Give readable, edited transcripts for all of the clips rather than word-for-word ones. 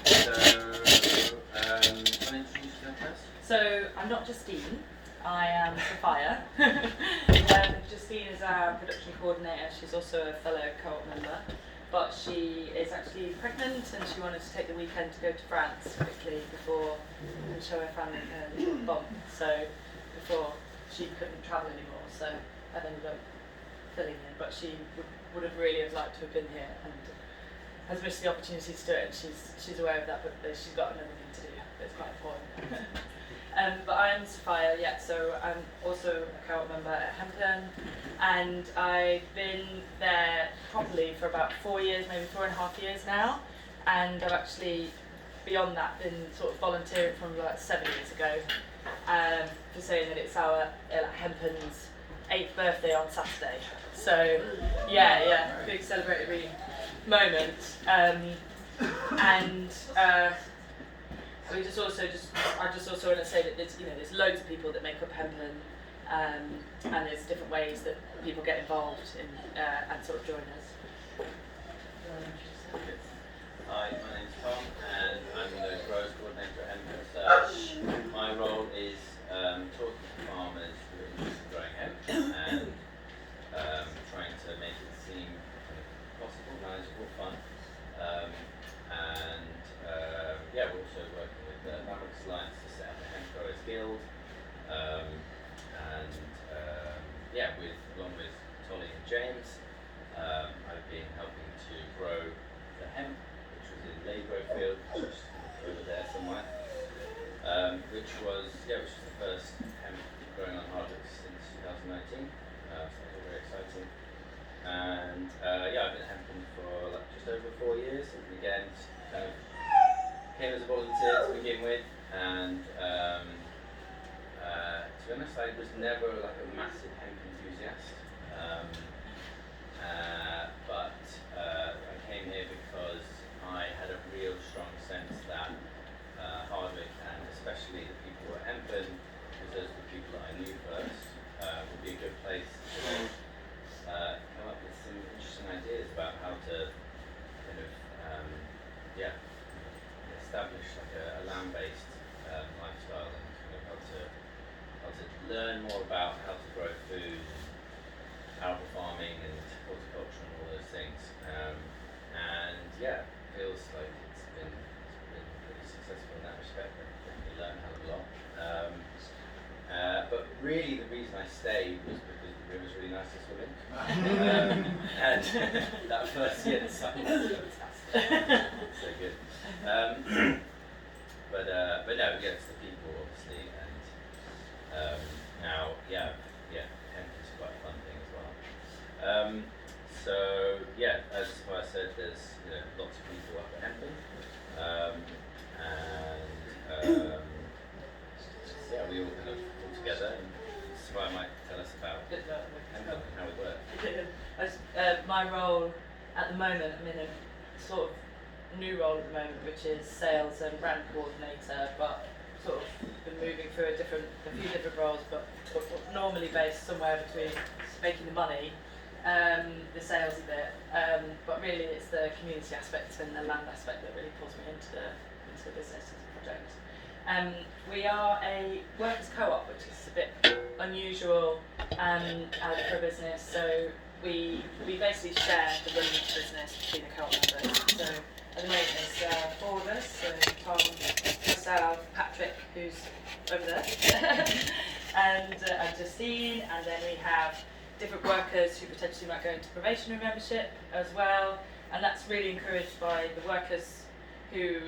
introduce yourself first. So I'm not Justine, I am Sophia. Justine is our production coordinator, she's also a fellow co-op member, but she is actually pregnant and she wanted to take the weekend to go to France quickly before and show her family her little bump, so before she couldn't travel anymore, so I've ended up filling in, but she would have really liked to have been here and has missed the opportunity to do it, and she's aware of that, but she's got another thing to do, but it's quite important. But I'm Sophia, so I'm also a co-op member at Hemp, and I've been there properly for about 4 years, maybe 4.5 years now, and I've actually, beyond that, been sort of volunteering from like 7 years ago, for saying that it's our Hemp's 8th birthday on Saturday. So big celebratory moment. We I just also want to say that there's loads of people that make up Hemp, and there's different ways that people get involved in and sort of join us. Hi, my name's Tom, and I'm the growers coordinator at Hemp. My role is talking to farmers who are interested in growing hemp and trying to make it seem possible, manageable, fun. We're also working with the Mavericks Alliance to set up a Hemp Growers Guild, along with Tolly and James, I've been helping to grow the hemp, which was in Laybrow Field, which is over there somewhere, which was the first hemp growing on hardwoods since 2019. So that was very exciting. And I've been hemping for just over 4 years, and again, kind of came as a volunteer to begin with, and to be honest, I was never like a massive hemp enthusiast, but I came here because I had a real strong sense that Hardwick, and especially the people at Hempen, because those were the people that I knew first, would be a good place to come up with some interesting ideas about how to kind of establish like a land-based lifestyle, and kind of how to learn more about how to grow food, arable farming and horticulture and all those things. Feels like it's been pretty successful in that respect. I've definitely learned a hell of a lot. But really the reason I stayed was because the river's really nice to swim in. And that first year the sun was fantastic. So good. But no, it's the people obviously, and hemp is quite a fun thing as well. As I said, there's lots of people up at Hempen, we all kind of all together, and Sophia might tell us about Hempen and how it works. My role at the moment, I'm in a sort of new role at the moment, which is sales and brand coordinator, but sort of been moving through a few different roles, but normally based somewhere between making the money, the sales a bit, but really it's the community aspect and the land aspect that really pulls me into the business as a project. We are a workers co-op, which is a bit unusual for a business, so we basically share the running of the business between the co-op members. So at the moment there's 4 of us, so Tom, myself, Patrick, who's over there, and Justine, and then we have different workers who potentially might go into probationary membership as well, and that's really encouraged by the workers who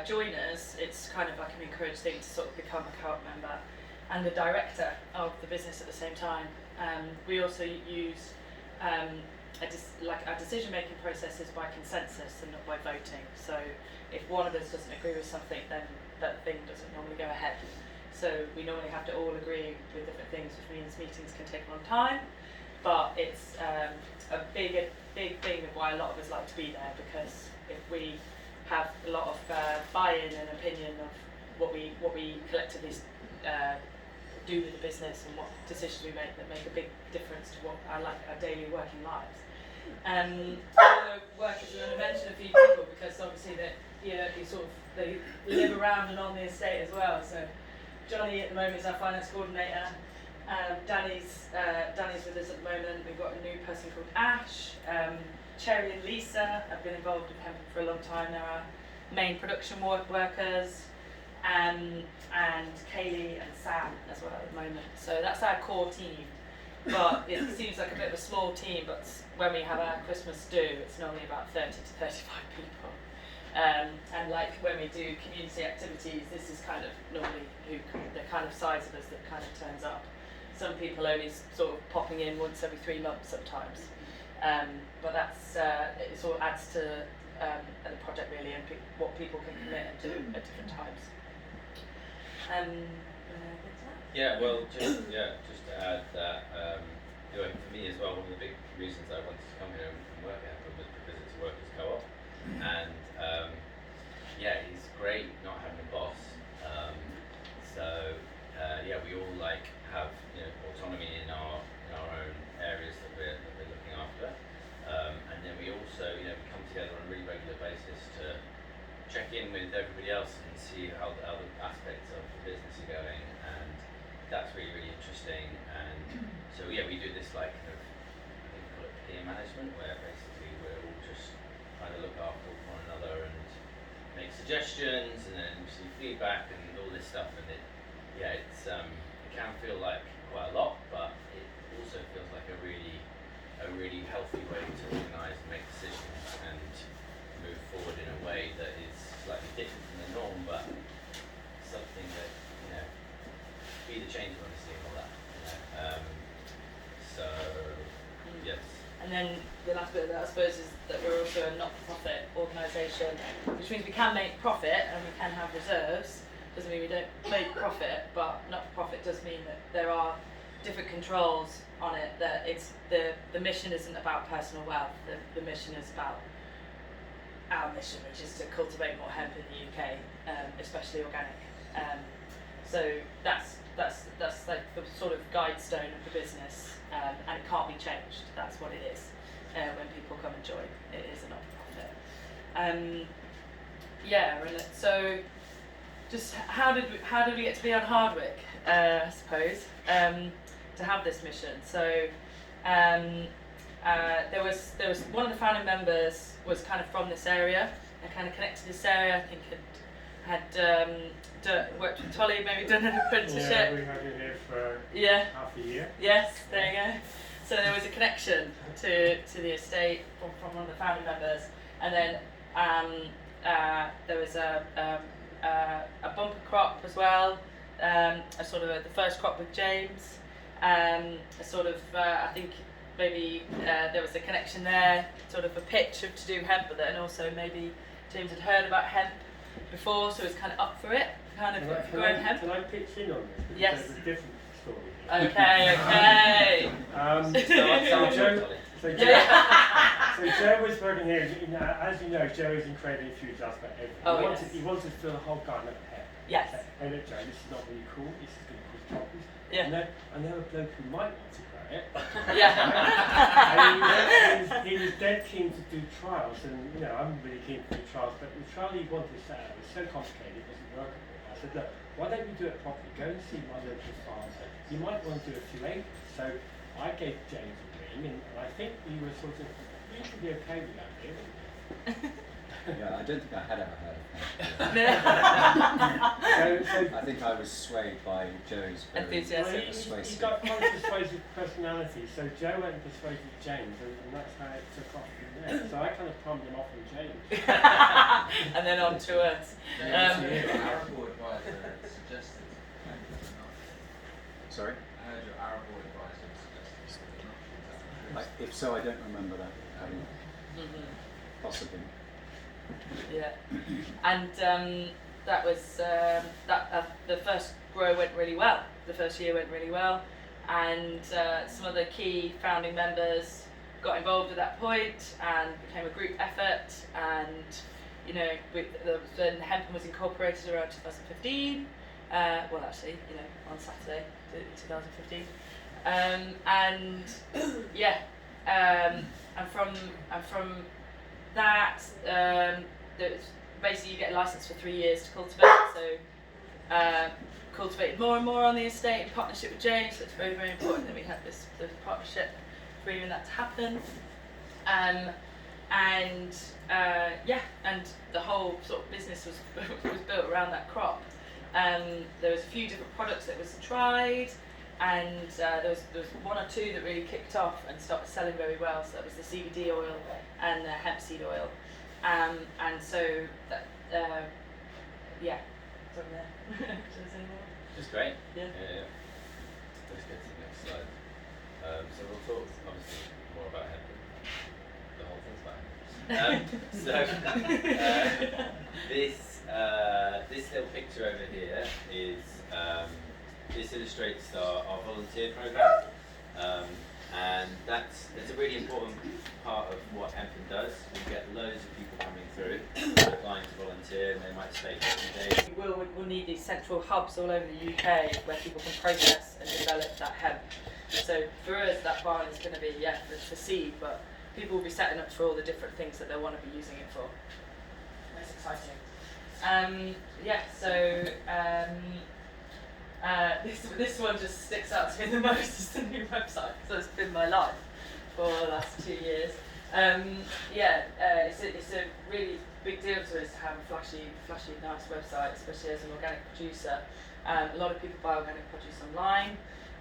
join us. It's kind of like an encouraged thing to sort of become a co-op member and the director of the business at the same time. We also use our decision-making process is by consensus and not by voting. So if one of us doesn't agree with something, then that thing doesn't normally go ahead. So we normally have to all agree with different things, which means meetings can take a long time. But it's a big thing of why a lot of us like to be there, because if we have a lot of buy-in and opinion of what we collectively do with the business and what decisions we make that make a big difference to what our daily working lives. Work is going to mention a few people, because obviously that you sort of they live around and on the estate as well. So Johnny at the moment is our finance coordinator. Danny's with us at the moment. We've got a new person called Ash. Cherry and Lisa have been involved in Hemp for a long time. They're our main production workers. And Kaylee and Sam as well at the moment. So that's our core team. But it seems like a bit of a small team, but when we have our Christmas do, it's normally about 30 to 35 people. And like when we do community activities, this is kind of normally the kind of size of us that kind of turns up. Some people only sort of popping in once every 3 months sometimes. But that's, it sort of adds to the project really, and what people can commit and do at different times. Yeah, well, just to add that, for me as well, one of the big reasons I wanted to come here and work at Hemp was because it's a workers' co-op, and it's great not having a boss. We all have autonomy in our own areas that we're looking after, and then we also we come together on a really regular basis to check in with everybody else and see how the other aspects of the business are going, and that's really interesting. And so we do this I think we call it peer management, where basically we're all just trying to look after one another and make suggestions and then receive feedback and all this stuff, and it can feel like quite a lot, but it also feels like a really healthy way to organise and make decisions and move forward in a way that is slightly different from the norm, but something that be the change we want to see and all that. Yes. And then the last bit of that, I suppose, is that we're also a not-for-profit organisation, which means we can make profit and we can have reserves. Doesn't mean we don't make profit, but not-for-profit does mean that there are different controls on it. That it's the mission isn't about personal wealth. The mission is about our mission, which is to cultivate more hemp in the UK, especially organic. So that's like the sort of guide stone of the business, and it can't be changed. That's what it is. When people come and join, it is a not-for-profit. And so just how did we get to be on Hardwick? I suppose to have this mission. So there was one of the founding members was kind of from this area and kind of connected to this area. I think had worked with Tolly, maybe done an apprenticeship. Yeah, we had it here for half a year. Yes, there you go. So there was a connection to the estate from one of the founding members, and then there was a bumper crop as well, a sort of the first crop with James, a sort of I think maybe there was a connection there, sort of a pitch to do hemp, but then also maybe James had heard about hemp before, so he was kind of up for it, growing hemp. Can I pitch in on this? Because Yes. there's a different story. Okay. So Joe was working here. As you know, Joe is incredibly enthusiastic about everything. Oh, He wanted to fill the whole garden up with hair. Yes. Hey, look, Joe, this is not really cool. This is going to cause problems. Yeah. I know a bloke who might want to grow it. Yeah. And he was dead keen to do trials, and I'm really keen to do trials, but the trial he wanted to set up was so complicated, it wasn't workable. I said, look, why don't you do it properly? Go and see my local farm. You might want to do a few acres. So I gave James a ring, and I think he was sort of reasonably okay with that, really. Yeah, I don't think I had ever heard of him. I think I was swayed by Joe's very enthusiasm. He got quite a persuasive personality, so Joe went and persuaded James, and that's how it took off from there. So I kind of palmed him off on James. And then on to us. Arable advisor suggested Sorry? I heard your arable advisor suggested If so, I don't remember that. Possibly. Yeah, and that was the first grow went really well. The first year went really well, and some of the key founding members got involved at that point and became a group effort. And then Hemp was incorporated around 2015. Well, actually, on Saturday, 2015. And from that, basically you get a license for 3 years to cultivate. So cultivated more and more on the estate in partnership with James. So it's very, very important that we have this partnership for even that to happen. And the whole sort of business was built around that crop. There was a few different products that was tried, and there was 1 or 2 that really kicked off and started selling very well. So that was the CBD oil and the hemp seed oil, and so that from there. Should I say more? It's great. Yeah. Let's get to the next slide. So we'll talk obviously more about hemp. The whole thing's about hemp. This little picture over here is this illustrates our volunteer program, and it's a really important part of what Hemp does. We get loads of people coming through, applying to volunteer, and they might stay for a few days. We'll need these central hubs all over the UK where people can process and develop that hemp. So for us, that barn is going to be for seed, but people will be setting up for all the different things that they want to be using it for. That's exciting. This one just sticks out to me the most. It's the new website, so it's been my life for the last 2 years. It's a really big deal to us to have a flashy, nice website, especially as an organic producer. A lot of people buy organic produce online,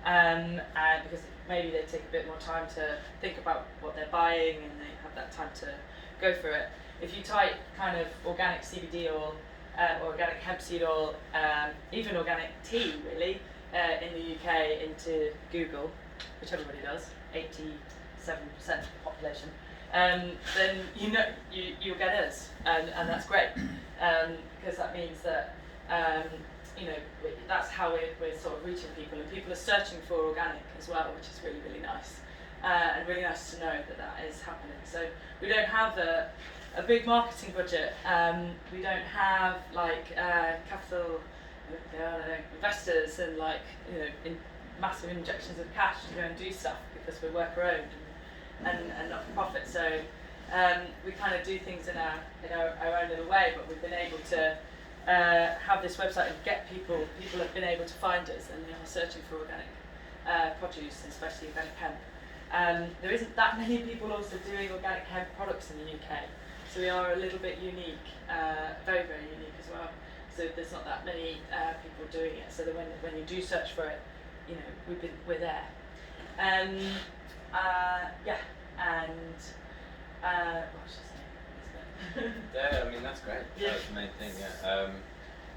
and because maybe they take a bit more time to think about what they're buying and they have that time to go for it. If you type kind of organic CBD oil, organic hemp seed oil, even organic tea really, in the UK into Google, which everybody does, 87% of the population, then you'll get us, and that's great, because that means that that's how we're sort of reaching people, and people are searching for organic as well, which is really, really nice, and really nice to know that is happening. So we don't have a big marketing budget. We don't have capital investors and massive injections of cash to go and do stuff, because we're worker owned and not for profit. So we kind of do things in our own little way, but we've been able to have this website and get people have been able to find us, and they are searching for organic produce, and especially organic hemp. There isn't that many people also doing organic hemp products in the UK. So we are a little bit unique, very, very unique as well. So there's not that many people doing it. So that when you do search for it, we're there. And what should I say? Yeah, I mean that's great. Yeah. That's the main thing. Yeah.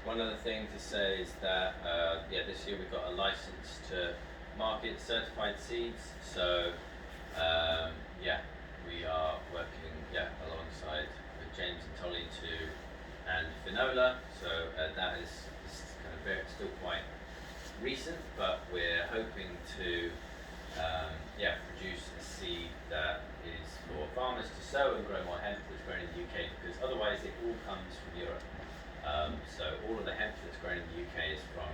One other thing to say is that this year we've got a license to market certified seeds. So we are working alongside with James and Tolly and Finola. So that is kind of still quite recent, but we're hoping to produce a seed that is for farmers to sow and grow more hemp that's grown in the UK, because otherwise it all comes from Europe. So all of the hemp that's grown in the UK is from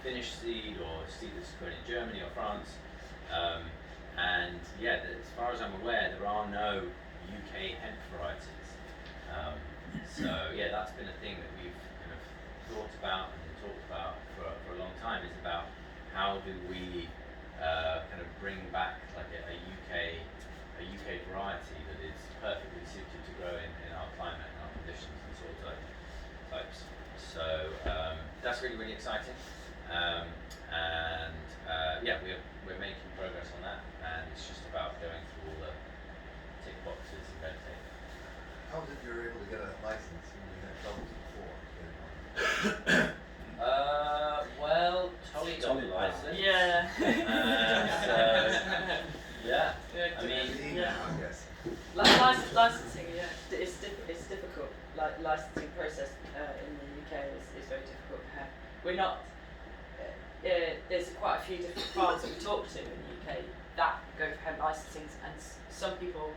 Finnish seed or seed that's grown in Germany or France. As far as I'm aware, there are no UK hemp varieties. That's been a thing that we've kind of thought about and talked about for a long time, is about how do we kind of bring back like a UK variety that is perfectly suited to grow in our climate and our conditions and soil types. So that's really, really exciting. We're making progress on that, and it's just about going through all the tick boxes and red tape. How was it you were able to get a license when you had troubles before? Tolly got the license. Yeah. I mean, I guess. Licensing, it's difficult. Licensing process in the UK is very difficult. We're not. There's quite a few different farms that we talk to in the UK that go for hemp licensings, and some people,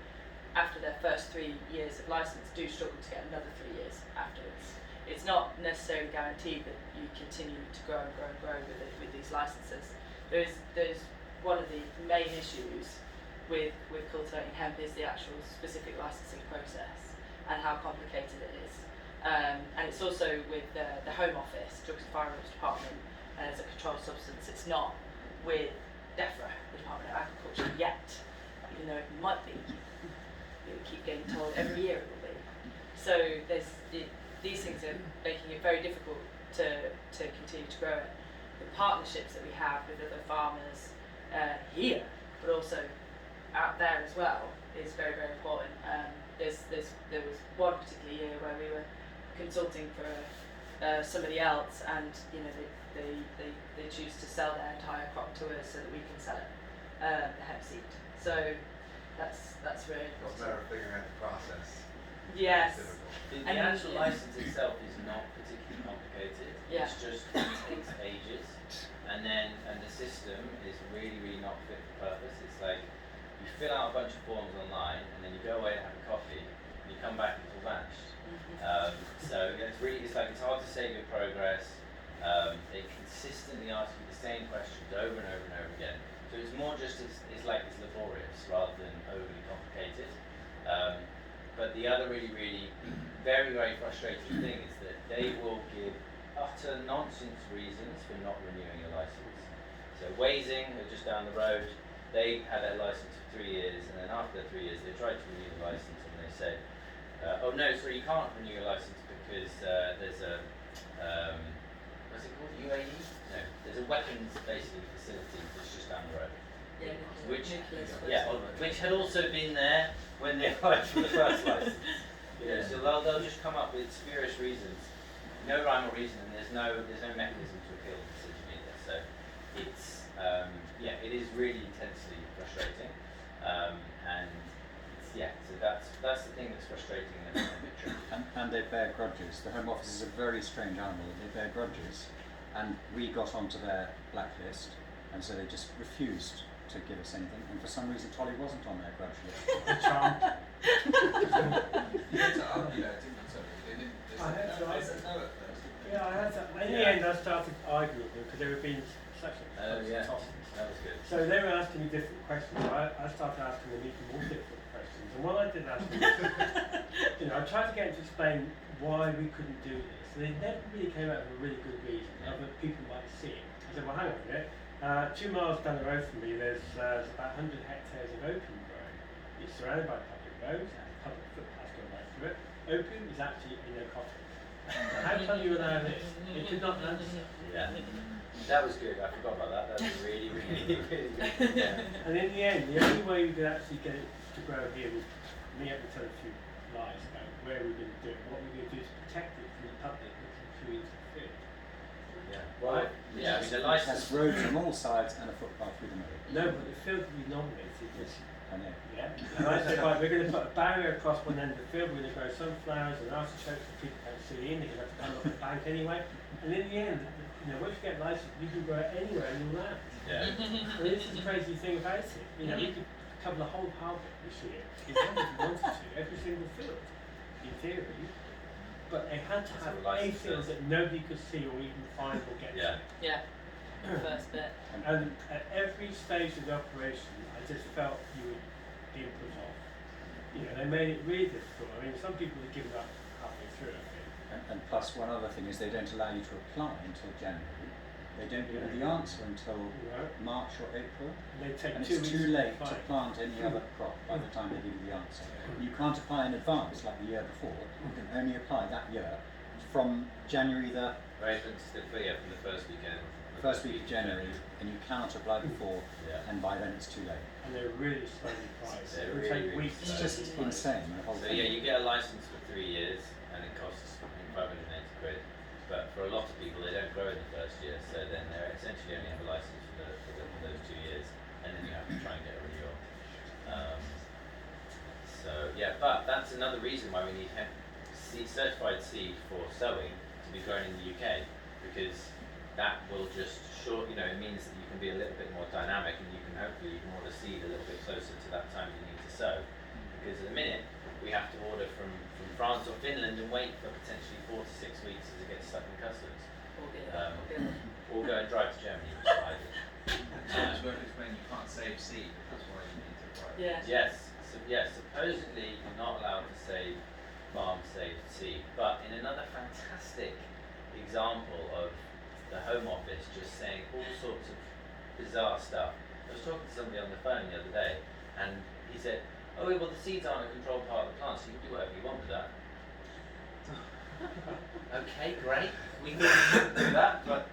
after their first 3 years of license, do struggle to get another 3 years afterwards. It's not necessarily guaranteed that you continue to grow and grow and grow with these licenses. There's one of the main issues with cultivating hemp is the actual specific licensing process and how complicated it is. And it's also with the Home Office, Drugs and Firearms Department, as a controlled substance. It's not with DEFRA, the Department of Agriculture, yet, even though it might be. You keep getting told every year it will be. So these things are making it very difficult to continue to grow it. The partnerships that we have with other farmers here, but also out there as well, is very, very important. There was one particular year where we were consulting for somebody else, and they choose to sell their entire crop to us so that we can sell it, the hemp seed. So that's really It's a important. matter of figuring out the process. Yes. It's difficult. The And actual yeah. license itself is not particularly complicated. Yeah. It's just it takes ages, and the system is really, really not fit for purpose. It's like you fill out a bunch of forms online, and then you go away and have a coffee, and you come back and it's all vanished. So yeah, it's hard to save your progress. They consistently ask you the same questions over and over and over again. So it's more just it's laborious rather than overly complicated. But the other really, really very, very frustrating thing is that they will give utter nonsense reasons for not renewing your license. So Wazing, who are just down the road, they had their license for 3 years, and then after 3 years they tried to renew the license, and they said, oh no, sorry, you can't renew your license because there's a what's it called, UAE? No, there's a weapons basically facility that's just down the road. Yeah, Which, nuclear which had also been there when they applied for the first license. So they'll just come up with spurious reasons, no rhyme or reason, and there's no mechanism to appeal the decision either. So it's it is really intensely frustrating, and so that's the thing that's frustrating and a bit tricky. And they bear grudges. The Home Office is a very strange animal. They bear grudges, and we got onto their blacklist, and so they just refused to give us anything. And for some reason, Tolly wasn't on their grudge list. Charmed. You had to argue that, didn't you? Sorry, they didn't. They I had said to no, they argue. said no at first. Yeah, I had to. In the Yeah. end, I started arguing with them because they were being such a tosses. That was good. So they were asking me different questions. I started asking them even more difficult questions. And when I did ask them, I tried to get them to explain why we couldn't do this. And they never really came out with a really good reason. Other people might see it. I said, well, hang on a minute. 2 miles down the road from me, there's about 100 hectares of opium growing. It's surrounded by public roads and public footpaths going right through it. Opium is actually in a cotton. How can you allow this? It could not answer. Yeah. That was good. I forgot about that. That was really, really, really good. Yeah. And in the end, the only way we could actually get it to grow here was me having to tell a few lies about where we're going to do it, what we're going to do to protect it from the public looking through into the field. Yeah. Well, yeah. I mean, the That's license. roads on all sides and a footpath through the middle. No, but the field we nominated was, I know. yeah. And I said, right, we're going to put a barrier across one end of the field, we're going to grow sunflowers and artichokes that people can't see in, they're going to have to come up the bank anyway. And in the end, once you get a license, you can grow it anywhere in your land. Yeah. And this is the crazy thing about it. We could cover the whole harbour this year if we wanted to, every single field, in theory. But they had to That's have what a a license field is. that nobody could see or even find or get Yeah. to. Yeah. First bit. And at every stage of the operation, I just felt you were being put off. They made it really difficult. I mean, some people had given up halfway through, I think. And plus, one other thing is they don't allow you to apply until January. They don't give you the answer until March or April. And they take And 2 it's weeks too late to find. plant any other crop by the time they give you the answer. You can't apply in advance like the year before. You can only apply that year from January the Arrangements still clear from the first weekend. first week of January, and you cannot apply before, Yeah. and by then it's too late. And they're really slowly priced. They're It would really, take really weeks. It's slow. just insane. The whole So thing. yeah, you get a license for 3 years, and it costs I think 580 quid. But for a lot of people, they don't grow in the first year, so then they essentially only have a license for those 2 years, and then you have to try and get a renewal. But that's another reason why we need hemp certified seed for sowing to be grown in the UK, because that will just it means that you can be a little bit more dynamic, and you can hopefully order seed a little bit closer to that time you need to sow. Because at the minute we have to order from France or Finland and wait for potentially 4 to 6 weeks as it gets stuck in customs, or go and drive to Germany, which is ideal. So it's worth explaining you can't save seed, that's why you need to apply. Yeah. Yes, supposedly you're not allowed to save farm saved seed, but in another example of the Home Office just saying all sorts of bizarre stuff. I was talking to somebody on the phone the other day, and he said, "Oh, well, the seeds aren't a controlled part of the plant, so you can do whatever you want with that." Okay, great. We couldn't do that, but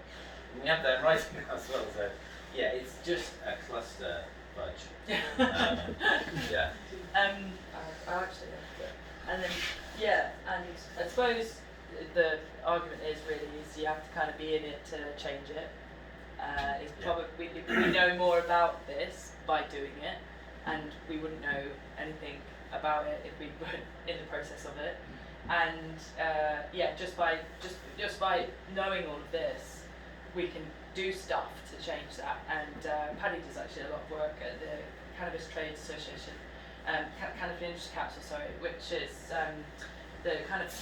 we have that in writing as well. So, yeah, it's just a cluster fudge. Yeah. I actually, and then and I suppose the argument is you have to kind of be in it to change it. It's probably we know more about this by doing it, and we wouldn't know anything about it if we weren't in the process of it. And just by knowing all of this, we can do stuff to change that. And Paddy does actually a lot of work at the Cannabis Trade Association, Cannabis Industry Council, sorry, which is the kind of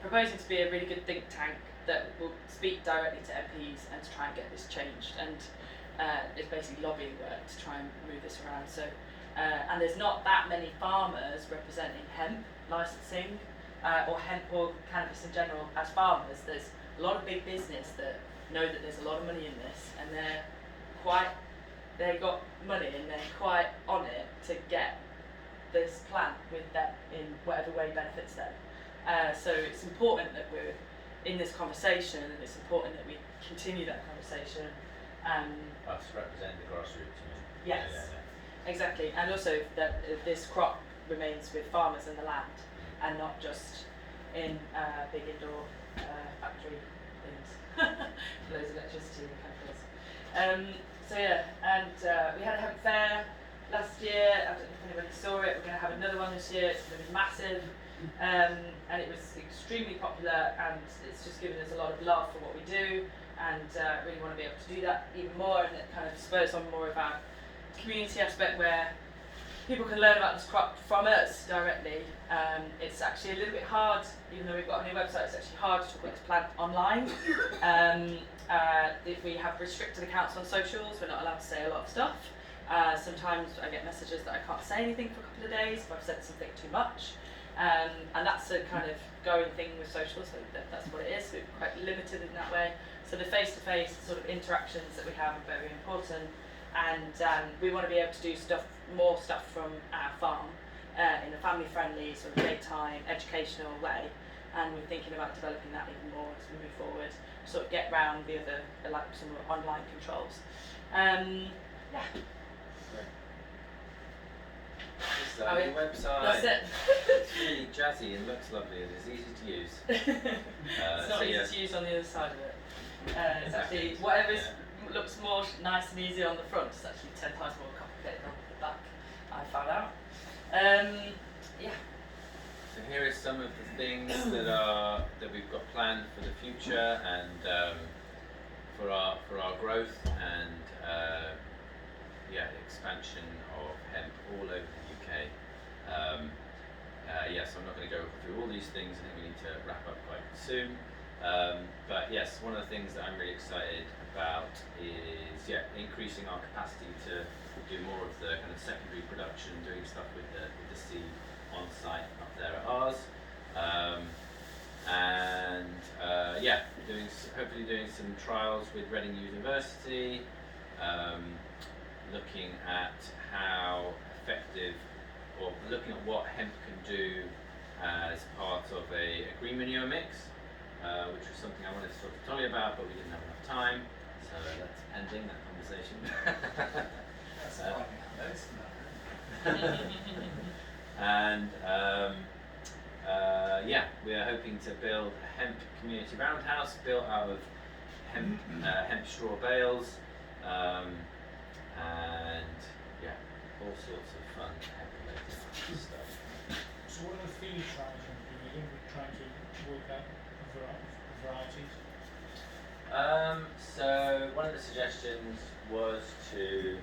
proposing to be a really good think tank that will speak directly to MPs and to try and get this changed. And it's basically lobbying work to try and move this around. So, and there's not that many farmers representing hemp licensing or hemp or cannabis in general as farmers. There's a lot of big business that know that there's a lot of money in this, and they've got money and they're quite on it to get this plant with them in whatever way benefits them. So it's important that we're in this conversation, and it's important that we continue that conversation. Us representing the grassroots, you mean? Yes, exactly, and also that this crop remains with farmers and the land, and not just in big indoor factory things, loads of electricity and chemicals. We had a hemp fair last year. I don't know if anybody saw it. We're going to have another one this year. It's going to be massive, and it was extremely popular, and it's just given us a lot of love for what we do, and really want to be able to do that even more, and it kind of spurs on more of our community aspect where people can learn about this crop from us directly. It's actually a little bit hard, even though we've got a new website, it's actually hard to talk about this plant online. We have restricted accounts on socials, we're not allowed to say a lot of stuff. Sometimes I get messages that I can't say anything for a couple of days if I've said something too much. And that's a kind of going thing with social, so that's what it is. We're quite limited in that way. So the face-to-face sort of interactions that we have are very important, and we want to be able to do more stuff from our farm in a family-friendly, sort of daytime, educational way. And we're thinking about developing that even more as we move forward. Sort of get round the other, like some online controls. This is our new website. That's it. It's really jazzy and looks lovely and it's easy to use. It's not easy to use on the other side of it. It's actually, whatever looks more nice and easy on the front, it's actually 10 times more complicated on the back, I found out. So here is some of the things that we've got planned for the future and for our growth and expansion of hemp all over the UK. So I'm not going to go through all these things. I think we need to wrap up quite soon. But yes, one of the things that I'm really excited about is increasing our capacity to do more of the kind of secondary production, doing stuff with the seed on site up there at ours, hopefully doing some trials with Reading University, looking at how effective, or looking at what hemp can do as part of a green manure mix, which was something I wanted to talk to Tolly about, but we didn't have enough time, so that's ending that conversation. That's And we are hoping to build a hemp community roundhouse built out of hemp straw bales, all sorts of fun hemp-related stuff. So what are the feed trials going to be doing? We're trying to work out varieties. So one of the suggestions was to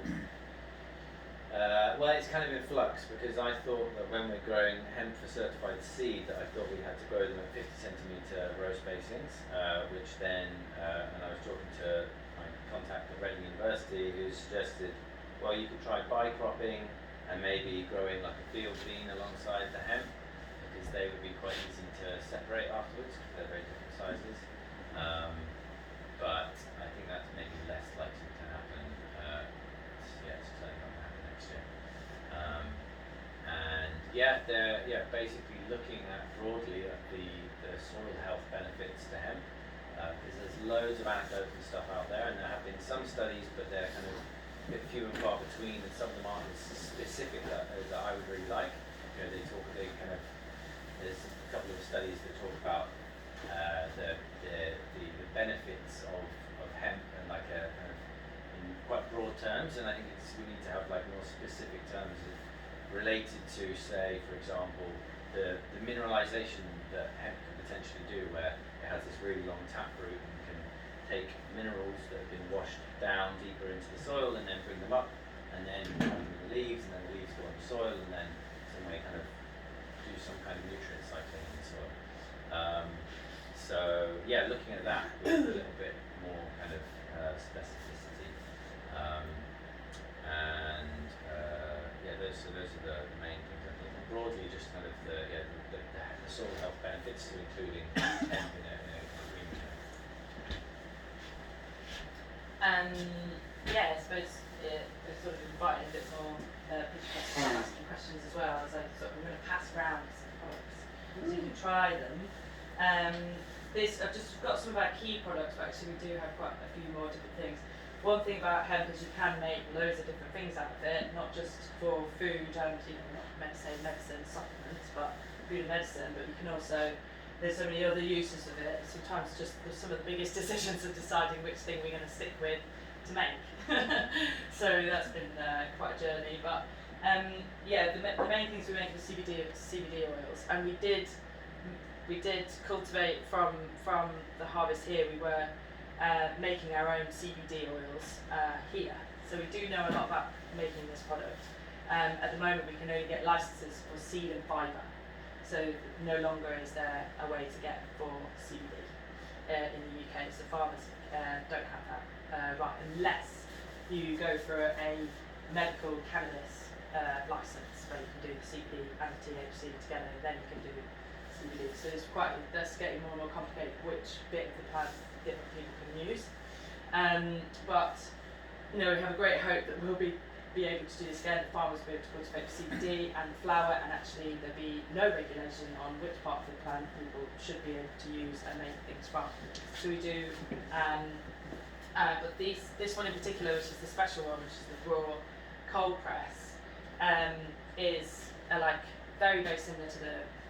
it's kind of in flux, because I thought that when we're growing hemp for certified seed, that I thought we had to grow them at 50 centimetre row spacings, which then, and I was talking to my contact at Reading University who suggested, well, you could try bi-cropping and maybe growing like a field bean alongside the hemp, because they would be quite easy to separate afterwards because they're very different sizes. they're basically looking at broadly at the soil health benefits to hemp. Because there's loads of anecdotal stuff out there, and there have been some studies, but they're kind of a bit few and far between, and some of them aren't as specific that I would really like. You know, there's a couple of studies that talk about the benefits of hemp and like a kind of in quite broad terms, and I think we need to have like more specific terms related to, say, for example, the mineralization that hemp can potentially do, where it has this really long taproot and can take minerals that have been washed down deeper into the soil and then bring them up, and then come with the leaves, and then the leaves go on the soil, and then some way kind of do some kind of nutrient cycling in the soil. So yeah, looking at that with a little bit more kind of specificity. Those are the main things I think. And broadly, just kind of the soil health benefits, to including hemp in a green I suppose it's sort of inviting a bit more people to ask some questions as well. As I'm going to pass around some products so you can try them. I've just got some of our key products, but actually we do have quite a few more different things. One thing about hemp is you can make loads of different things out of it, not just for food and, not meant to say medicine, supplements, but food and medicine, but you can also, there's so many other uses of it. Sometimes just some of the biggest decisions of deciding which thing we're going to stick with to make. So that's been quite a journey, but the main things we make are CBD oils, and we did cultivate from the harvest here. We were making our own CBD oils here, so we do know a lot about making this product. At the moment, we can only get licenses for seed and fibre, so no longer is there a way to get for CBD in the UK. So farmers don't have that right, unless you go for a medical cannabis license where you can do the CBD and the THC together. Then you can do CBD. So that's getting more and more complicated which bit of the plant different people can use. But we have a great hope that we'll be able to do this again. The farmers will be able to cultivate CBD and flower, and actually there'll be no regulation on which part of the plant people should be able to use and make things from. So we do, but this one in particular, which is the special one, which is the raw cold press, is like very, very similar to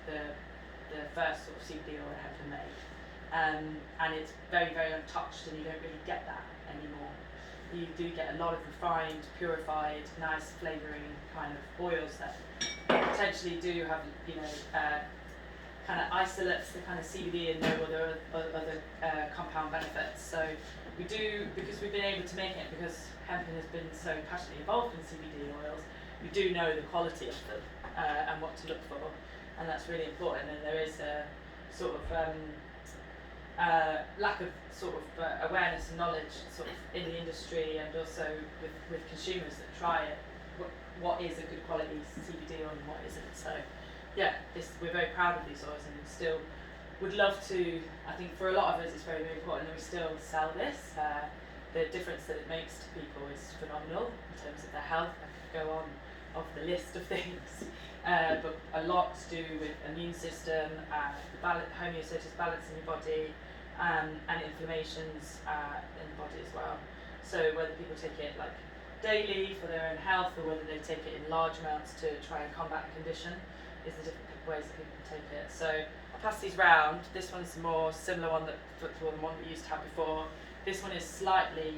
the first sort of CBD oil hemp can make. And it's very, very untouched, and you don't really get that anymore. You do get a lot of refined, purified, nice flavouring kind of oils that potentially do have, kind of isolates the kind of CBD and no other compound benefits. So we do, because we've been able to make it, because hemp has been so passionately involved in CBD oils, we do know the quality of them and what to look for, and that's really important. And there is a sort of lack of awareness and knowledge in the industry, and also with consumers that try it, what is a good quality CBD oil and what isn't. So we're very proud of these oils, and still would love to. I think for a lot of us it's very, very important that we still sell this. The difference that it makes to people is phenomenal in terms of their health. I could go on off the list of things, but a lot to do with immune system, the homeostasis balance in your body, and inflammations in the body as well. So whether people take it like daily for their own health, or whether they take it in large amounts to try and combat a condition, is the different ways that people can take it. So I'll pass these round. This one's a more similar one to the one we used to have before. This one is slightly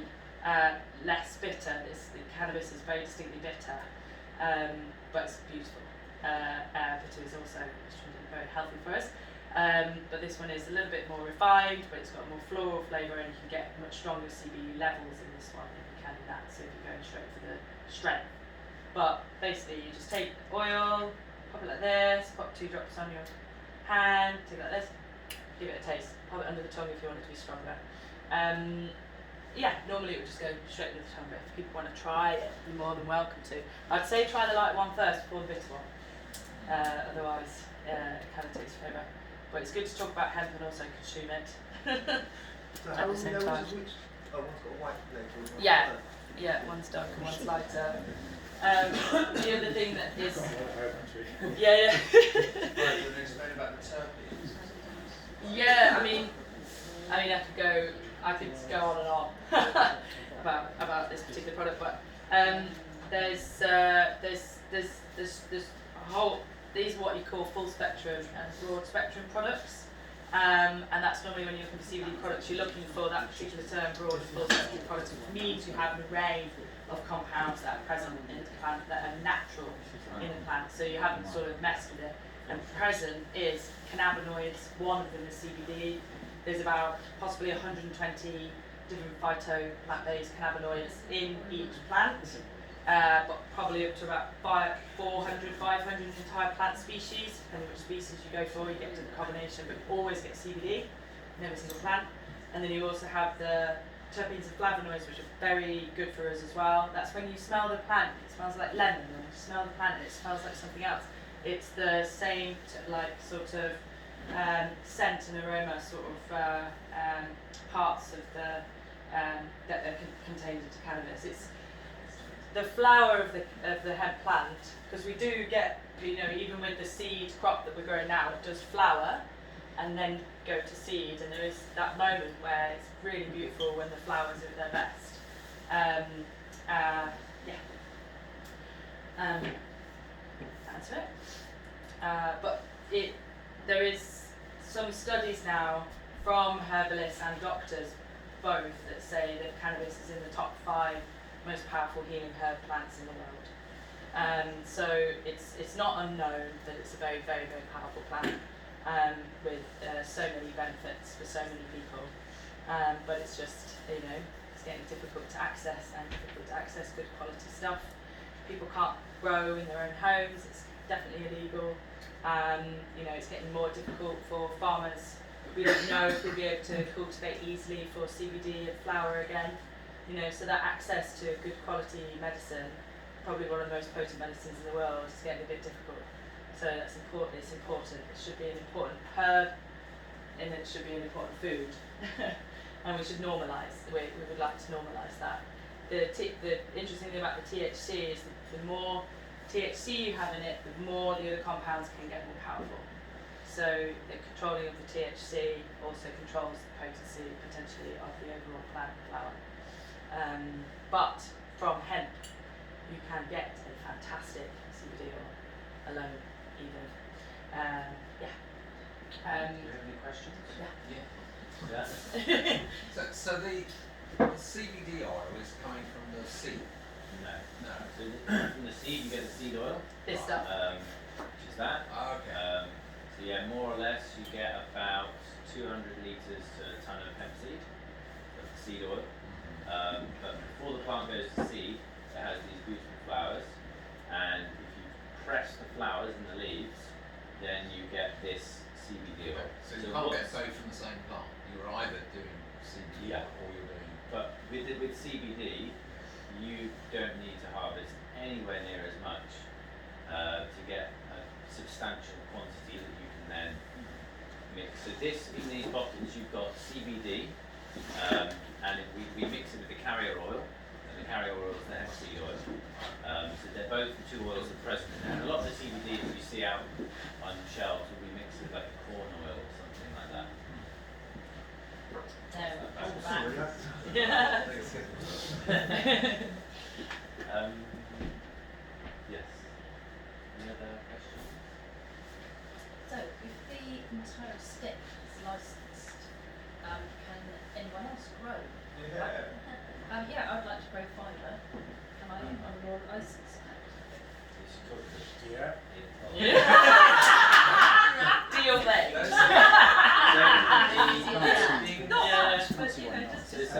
less bitter. The cannabis is very distinctly bitter, but it's beautiful. But it is also very healthy for us. But this one is a little bit more refined, but it's got more floral flavour, and you can get much stronger CBD levels in this one than you can in that, so if you're going straight for the strength. But basically you just take the oil, pop it like this, pop 2 drops on your hand, take it like this, give it a taste, pop it under the tongue if you want it to be stronger. Normally it would just go straight under the tongue, but if people want to try it, you're more than welcome to. I'd say try the light one first before the bitter one, otherwise it kind of takes forever. But it's good to talk about hemp and also consume it So at the same time. one's got a white label. Yeah, one's dark and one's lighter. The other thing that is, Got one at home actually. yeah. Right, you want to explain about the terpenes? Yeah, I mean, I could go on and on about this particular product, but there's a whole. These are what you call full spectrum and broad spectrum products, and that's normally when you're looking for CBD products, you're looking for that particular term, broad full spectrum products, which means you have an array of compounds that are present in the plant that are natural in the plant, so you haven't sort of messed with it. And present is cannabinoids, one of them is CBD. There's about possibly 120 different phyto plant-based cannabinoids in each plant, but probably up to about 400, 500 entire plant species, depending which species you go for, you get to the combination, but you always get CBD in every single plant. And then you also have the terpenes and flavonoids, which are very good for us as well. That's when you smell the plant, it smells like lemon, and you smell the plant, it smells like something else. It's the same sort of scent and aroma sort of parts of the that are contained into cannabis. It's the flower of the hemp plant, because we do get, even with the seed crop that we're growing now, it does flower and then go to seed, and there is that moment where it's really beautiful when the flowers are at their best. That's it. But there is some studies now from herbalists and doctors both that say that cannabis is in the top 5 most powerful healing herb plants in the world. So it's not unknown that it's a very, very, very powerful plant with so many benefits for so many people. But it's just, it's getting difficult to access and difficult to access good quality stuff. People can't grow in their own homes. It's definitely illegal. It's getting more difficult for farmers. We don't know if we'll be able to cultivate easily for CBD and flower again. So that access to good quality medicine, probably one of the most potent medicines in the world, is getting a bit difficult. So that's important. It's important. It should be an important herb, and it should be an important food. And we should normalise. We would like to normalise that. The interesting thing about the THC is that the more THC you have in it, the more the other compounds can get more powerful. So the controlling of the THC also controls the potency potentially of the overall plant flower. But from hemp, you can get a fantastic CBD oil alone, even. Do you have any questions? Yeah. Yeah. So the CBD oil is coming from the seed? No. No. So from the seed, you get the seed oil. This stuff. Which is that. Okay. So yeah, more or less, you get about 200 litres to a tonne of hemp seed, of seed oil. But before the plant goes to seed, it has these beautiful flowers, and if you press the flowers and the leaves, then you get this CBD oil. So you can't get both from the same plant. You're either doing CBD Yeah. or you're doing. But with CBD, you don't need to harvest anywhere near as much to get a substantial quantity that you can then mix. So in these bottles, you've got CBD, and we mix it with the carrier oil, and the carrier oil is the hemp seed oil. So they're both the two oils are present in there. And a lot of the CBD that you see out on shelves will be mixed with like a corn oil or something like that. Yeah. Yes. Any other questions? So, if the entire stick is licensed, can anyone else grow? Yeah, I'd like to grow fibre. Am I on your licence? Yeah. Do your thing. Not much, but just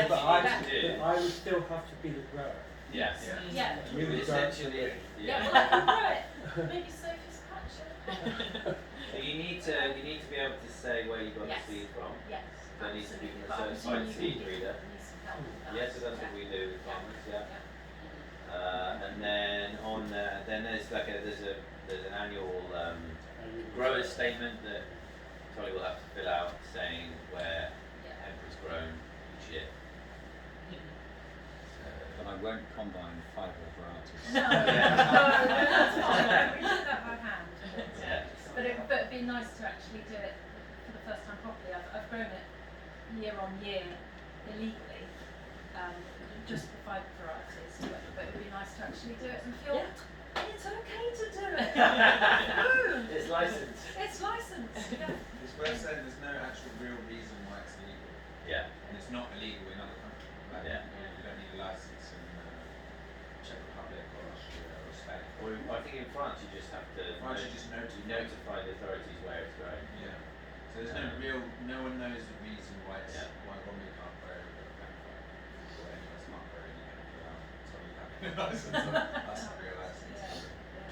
But I would still have to be the grower. Yes. yeah. You would grow Essentially, Yeah, well, I can grow it. Maybe Sophie's patch. So you need to be able to say where you got Yes. the seed from. Yes. There needs to be from a But I'm certified assuming seed you breeder. need some help with that. Yes, so that's what we do with farmers. Yeah. And then then there's an annual grower's statement that Tolly will have to fill out saying where hemp is grown each year. But I won't combine 5 more varieties. No, that's fine. We do that by hand. Yeah. But it'd be nice to actually do it for the first time properly. I've grown it year on year illegally, just the 5 varieties. But it'd be nice to actually do it and feel it's okay to do it. It's licensed. It's licensed. Yeah. It's worth saying there's no actual real reason why it's illegal, Yeah. and it's not illegal in other countries. Like, Yeah. you don't need a license in Czech Republic or Austria or Spain. Well, I think in France you just have to Why don't you just notify the authorities where it's growing. Yeah. So there's no one knows the reason why it's Yeah. why Romney can't grow or anyone else can't grow any hemp without somebody having a license. That's not a real license.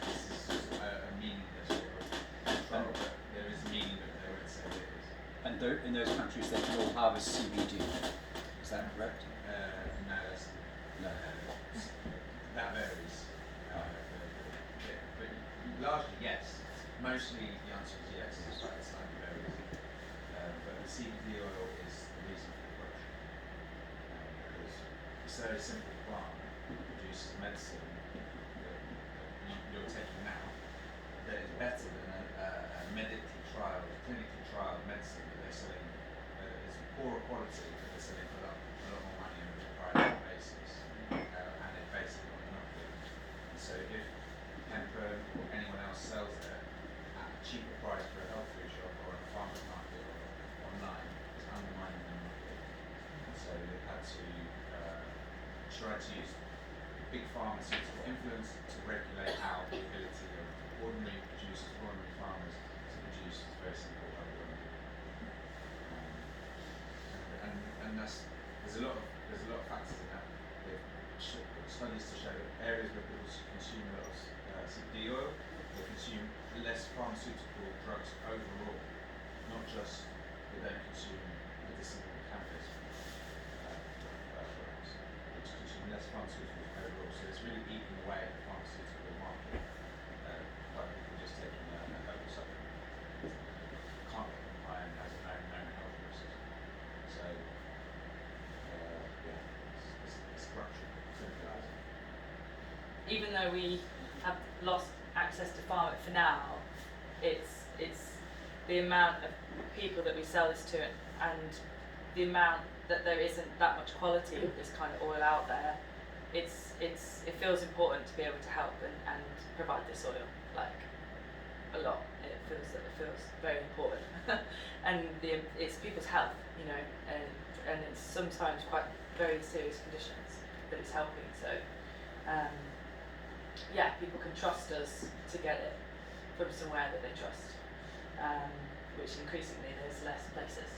This is just a meaningless sort of control, but there is meaning that they won't say it is. And in those countries, they can all harvest CBD. Is that correct? No, that's No. that varies. But largely yes. Mostly the answer is yes. It's slightly varies. But the CBD oil is the reason for the production. Because it's a very simple plant that produces medicine that you're taking now that is better than a medically trialed, clinically trialed medicine that they're selling. It's poorer quality, but they're selling for a lot more money on a private basis, and it's basically on monopoly. And so if Hemp or anyone else sells it at a cheaper price for a health food shop or in a farmer's market or online, it's undermining the monopoly. And so they've had to try to use big pharmaceutical influence to regulate out the ability of ordinary producers, ordinary farmers to produce this very simple herbal remedy. And there's a lot of factors in that. They've got studies to show that areas where people consume a lot of CBD oil, they consume less pharmaceutical drugs overall, not just they don't consume medicinal cannabis products, which consume less pharmaceuticals overall. So it's really eating away at the pharmaceutical market by people just taking a herbal supplement. Can't get compliant, has known health risks. So it's corruption, simple as. Even though we have lost access to farm it for now, it's the amount of people that we sell this to and the amount that there isn't that much quality of this kind of oil out there. It feels important to be able to help and provide this oil, like a lot. It feels very important, and it's people's health, you know, and it's sometimes quite very serious conditions that it's helping. So. Yeah, people can trust us to get it from somewhere that they trust, which increasingly there's less places.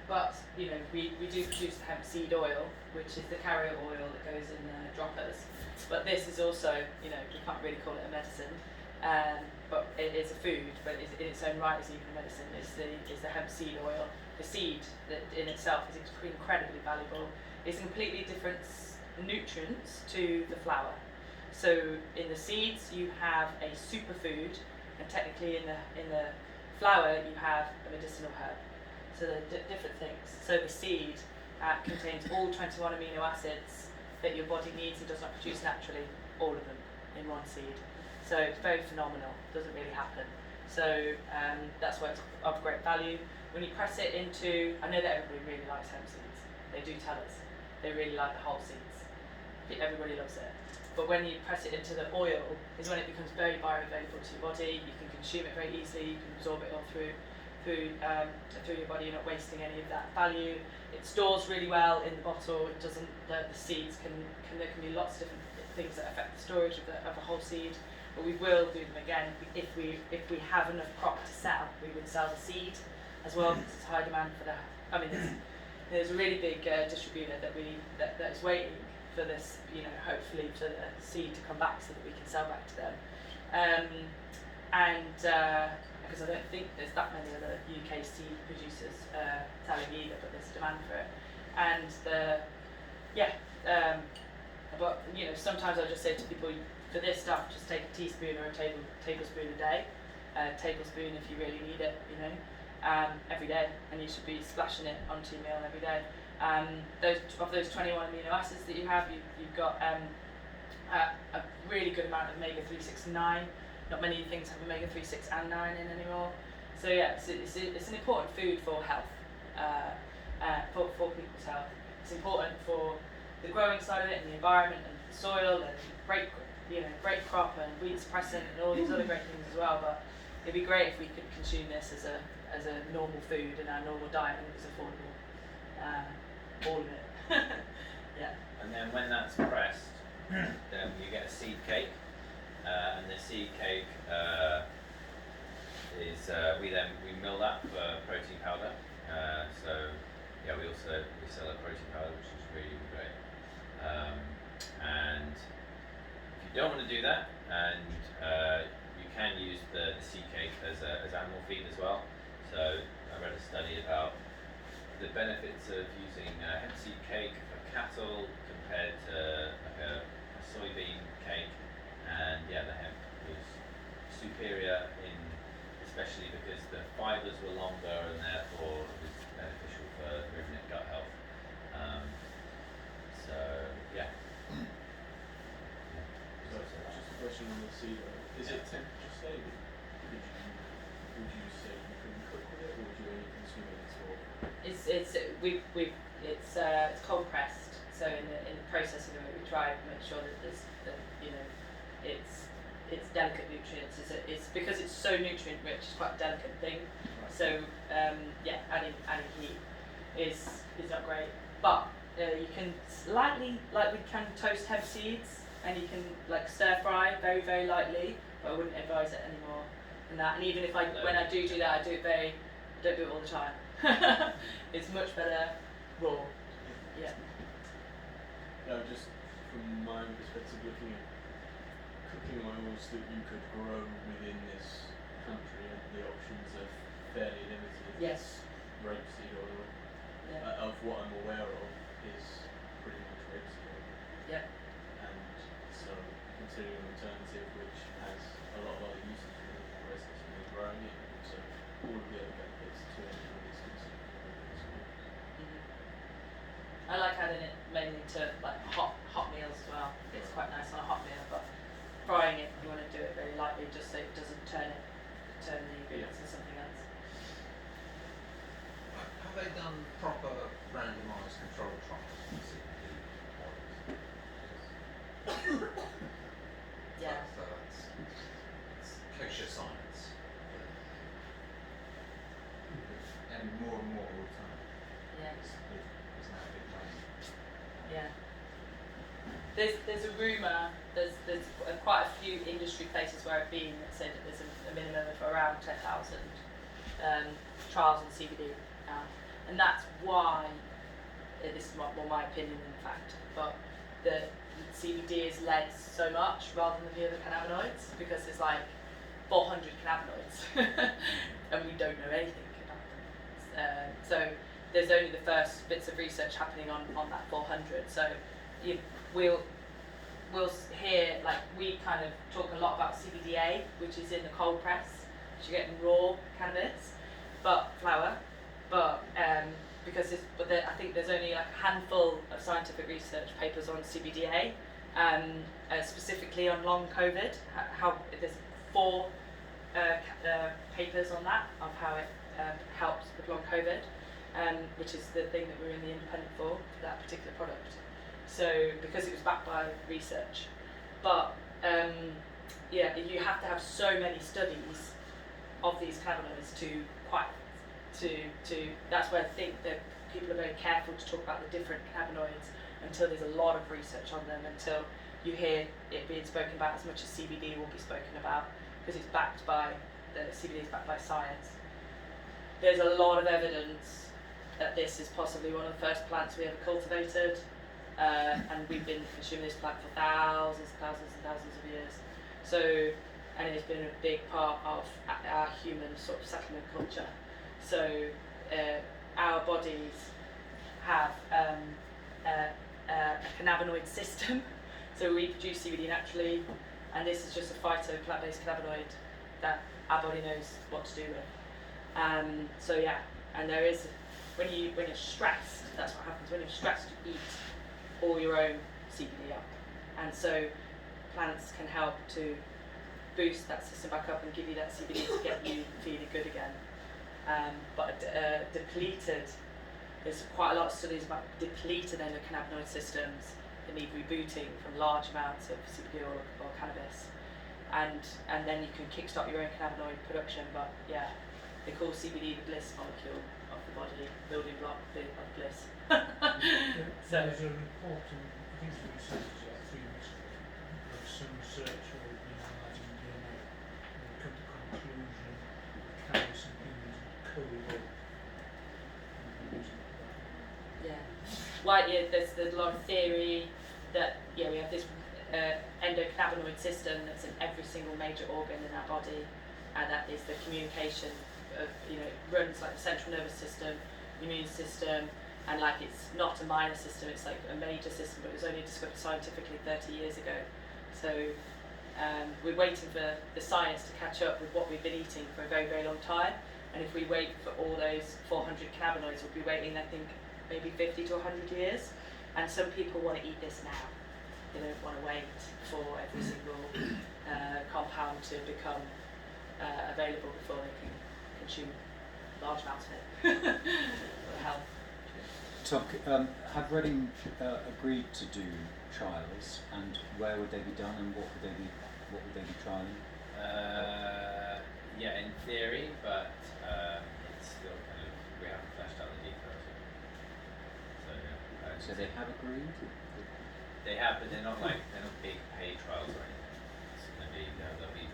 But you know, we do produce the hemp seed oil, which is the carrier oil that goes in the droppers. But this is also, you know, you can't really call it a medicine, but it is a food, but in its own right is even a medicine. Is the hemp seed oil. The seed that in itself is incredibly valuable. It's completely different nutrients to the flour. So in the seeds you have a superfood, and technically in the flour you have a medicinal herb. So they're different things. So the seed contains all 21 amino acids that your body needs and does not produce naturally, all of them in one seed. So it's very phenomenal, doesn't really happen. So that's why it's of great value. When you press it into, I know that everybody really likes hemp seeds. They do tell us. They really like the whole seeds. Everybody loves it. But when you press it into the oil is when it becomes very bioavailable to your body. You can consume it very easily. You can absorb it all through your body. You're not wasting any of that value. It stores really well in the bottle. It doesn't. The seeds there can be lots of different things that affect the storage of a whole seed. But we will do them again if we have enough crop to sell. We would sell the seed as well because it's high demand for that. I mean, there's a really big distributor that is waiting for this, you know, hopefully for the seed to come back so that we can sell back to them. Because I don't think there's that many other UK seed producers selling either, but there's demand for it. And but you know, sometimes I just say to people, for this stuff, just take a teaspoon or a tablespoon a day. Tablespoon if you really need it, you know. every day, and you should be splashing it onto your meal every day. Those 21 amino acids that you have, you've got a really good amount of omega-3, 6 and 9. Not many things have omega-3, 6 and 9 in anymore. So yeah, it's an important food for health, for people's health. It's important for the growing side of it, and the environment, and the soil, and great crop, and weed suppressant, and all these other great things as well. But it'd be great if we could consume this as a normal food in our normal diet, and it was affordable. All of it. Yeah. And then when that's pressed, then you get a seed cake, and the seed cake is we mill that for protein powder. So yeah, we sell a protein powder, which is really great. And if you don't want to do that, and you can use the seed cake as animal feed as well. So I read a study about the benefits of using hemp seed cake for cattle compared to like a soybean cake, and yeah, the hemp was superior especially because the fibres were longer and therefore it was beneficial for ruminant gut health. So yeah. So just a question on the seed oil. Is it temperature stable? Would you say you can cook with it, or would you only consume it as raw? It's cold pressed. So in the processing of it, we try and make sure that it's delicate nutrients. It's because it's so nutrient rich. It's quite a delicate thing. Right. So adding heat is not great. But you can slightly, like we can toast hemp seeds, and you can like stir fry very, very lightly. But I wouldn't advise it anymore than that. And even if when I do that, I don't do it all the time. It's much better raw. Yeah. No, just from my own perspective, looking at cooking oils that you could grow within this country, and the options are fairly limited. Yes. Rapeseed oil, Yeah. of what I'm aware of, is pretty much rapeseed oil. Yeah. And so, considering an alternative which has a lot of other uses for the process and the growing it, and also all of the other benefits to anybody's consumed. I like adding it mainly to like hot meals as well. It's quite nice on a hot meal, but frying it, you want to do it very lightly just so it doesn't turn the ingredients into something else. Have they done proper randomised controlled trials for CBD oils? Yeah. So it's kosher science. And more and more all the time. Yeah. It's now a big claim. Yeah. There's a rumour. There's quite a few industry places where I've been that say that there's a minimum of around 10,000 trials on CBD now, and that's why this is more my opinion than fact, but the CBD is led so much rather than the other cannabinoids because there's like 400 cannabinoids and we don't know anything about them. So there's only the first bits of research happening on that 400. So we'll hear, like, we kind of talk a lot about CBDA, which is in the cold press, which you get in raw cannabis, flower, I think there's only like a handful of scientific research papers on CBDA, specifically on long COVID. There's 4 papers on that, of how it helps with long COVID, which is the thing that we're in the independent for that particular product. So because it was backed by research, but you have to have so many studies of these cannabinoids to that's where I think that people are very careful to talk about the different cannabinoids until there's a lot of research on them, until you hear it being spoken about as much as CBD will be spoken about, because it's backed by CBD is backed by science. There's a lot of evidence that this is possibly one of the first plants we ever cultivated. And we've been consuming this plant for thousands of years. So, and it's been a big part of our human sort of settlement culture. So, our bodies have a cannabinoid system. So we produce CBD naturally, and this is just a phyto plant-based cannabinoid that our body knows what to do with. So yeah, and there is when you're stressed, that's what happens. When you're stressed, you eat all your own CBD up, and so plants can help to boost that system back up and give you that CBD to get you feeling good again. But depleted, there's quite a lot of studies about depleted endocannabinoid systems that need rebooting from large amounts of CBD or cannabis, and then you can kickstart your own cannabinoid production. But yeah, they call CBD the bliss molecule of the body, building block of bliss. So there's a report in, I think it's research about 3 weeks ago, of some research where they've been analysing DNA and they come to the conclusion that cannabis and humans co-evolve. yeah, there's a lot of theory that we have this endocannabinoid system that's in every single major organ in our body, and that is the communication of, it runs like the central nervous system, immune system, and like it's not a minor system, it's like a major system, but it was only discovered scientifically 30 years ago. So we're waiting for the science to catch up with what we've been eating for a very, very long time, and if we wait for all those 400 cannabinoids, we'll be waiting, I think, maybe 50 to 100 years, and some people want to eat this now. They don't want to wait for every single compound to become available before they can consume large amounts of it for health. Tom, have Reading agreed to do trials, and where would they be done, and what would they be trialling? Yeah, in theory, but it's still kind of, we haven't fleshed out the details yet. So yeah. So they have agreed? They have, but they're not big paid trials or anything. It's gonna be, they'll be,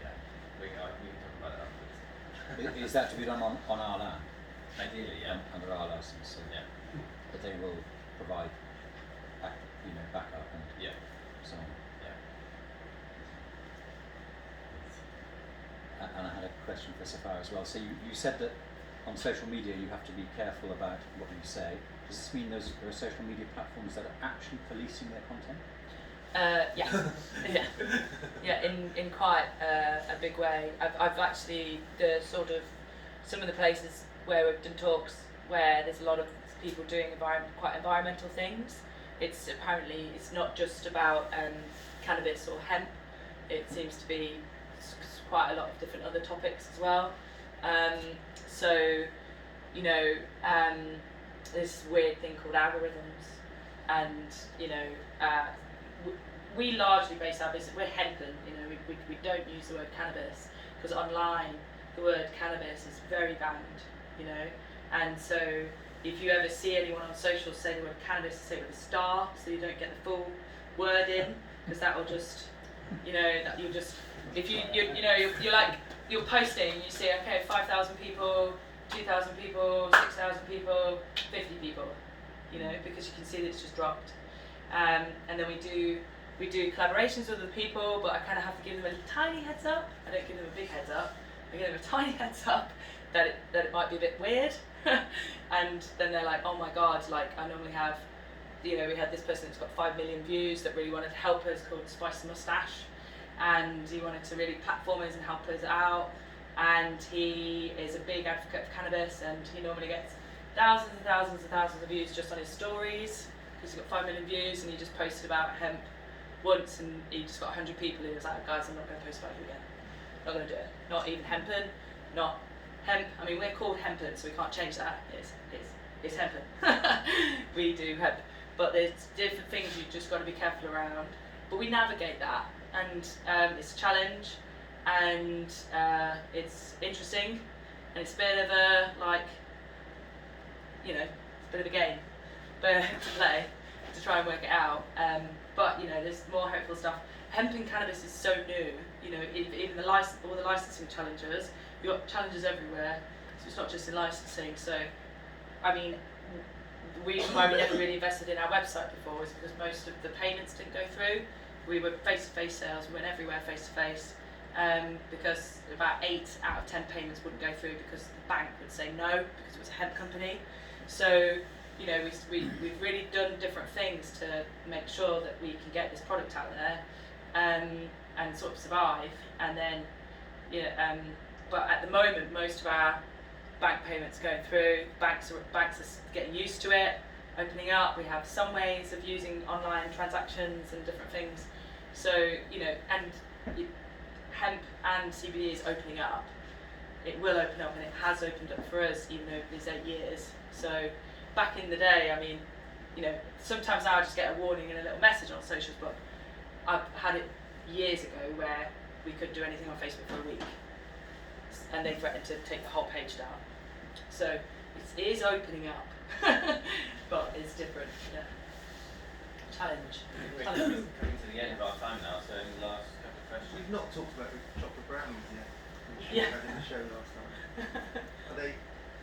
yeah. We can talk about it afterwards. Is that to be done on our land? Ideally, yeah. Under our license, so Yeah. but they will provide backup and Yeah. so on. Yeah. And I had a question for Sapphire as well. So you said that on social media you have to be careful about what you say. Does this mean there are social media platforms that are actually policing their content? Yeah, in quite a big way. I've actually some of the places where we've done talks where there's a lot of people doing quite environmental things. It's not just about cannabis or hemp. It seems to be quite a lot of different other topics as well. This weird thing called algorithms, and we largely base our business. We're hempen. We don't use the word cannabis because online the word cannabis is very banned. And so if you ever see anyone on social say the word cannabis, say it with a star, so you don't get the full word in, because that will just, that you'll just, if you're posting, you see, okay, 5,000 people, 2,000 people, 6,000 people, 50 people, because you can see that it's just dropped. And then we do collaborations with other people, but I kind of have to give them a tiny heads up. I don't give them a big heads up. I give them a tiny heads up that it might be a bit weird. And then they're like, oh my god, like I normally have, we had this person that's got 5 million views that really wanted to help us, called Spice Mustache, and he wanted to really platform us and help us out, and he is a big advocate of cannabis, and he normally gets thousands and thousands and thousands of views just on his stories, because he's got 5 million views, and he just posted about hemp once, and he just got 100 people, he was like, guys, I'm not going to post about it again. Not going to do it. Not even hempen, not hemp. I mean, we're called hempen, so we can't change that. It's hempen. We do hemp. But there's different things you've just got to be careful around. But we navigate that, and it's a challenge, and it's interesting, and it's a bit of a, it's a bit of a game to play, to try and work it out. But, there's more hopeful stuff. Hemp and cannabis is so new, even all the licensing challenges, you've got challenges everywhere, so it's not just in licensing. So, I mean, the reason why we never really invested in our website before is because most of the payments didn't go through. We were face-to-face sales, we went everywhere face-to-face, because about 8 out of 10 payments wouldn't go through because the bank would say no, because it was a hemp company. So, we've really done different things to make sure that we can get this product out there, and sort of survive. And then, but at the moment, most of our bank payments going through. Banks are getting used to it, opening up. We have some ways of using online transactions and different things. So hemp and CBD is opening up. It will open up, and it has opened up for us even over these 8 years. So back in the day, I mean, sometimes now I just get a warning and a little message on socials, but I've had it years ago where we couldn't do anything on Facebook for a week, and they threatened to take the whole page down. So it is opening up, but it's different. Yeah. Challenge. We're coming to the end of our time now, so any last couple of questions? We've not talked about the chocolate brownies yet, which Yeah. we had in the show last time. Are they,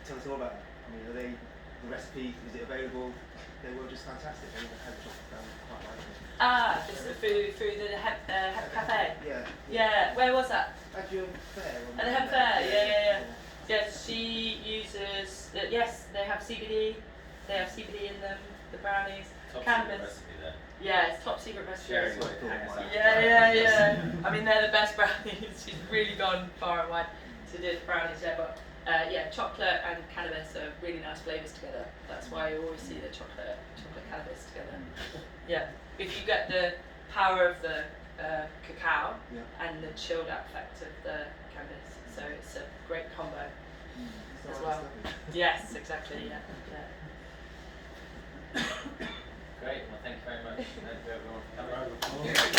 tell us all about it. I mean, are they, the recipe, is it available? They were just fantastic. I even had the chocolate brownies, quite like them. This is through the Hemp Cafe. Yeah. Yeah, where was that? At your fair. At the Hemp Fair, yeah. Yes, she uses, yes, they have CBD, in them, the brownies. Top Cannabis. secret recipe there. Yeah, it's top secret recipe. Sharing what it has. Yeah. I mean, they're the best brownies. She's really gone far and wide to do the brownies, yeah, but chocolate and cannabis are really nice flavours together. That's why you always see the chocolate cannabis together. Yeah, if you get the power of the cacao and the chilled out effect of the cannabis, so it's a great combo as well. Yes, exactly. Yeah. Great. Well, thank you very much. Thank you everyone for coming.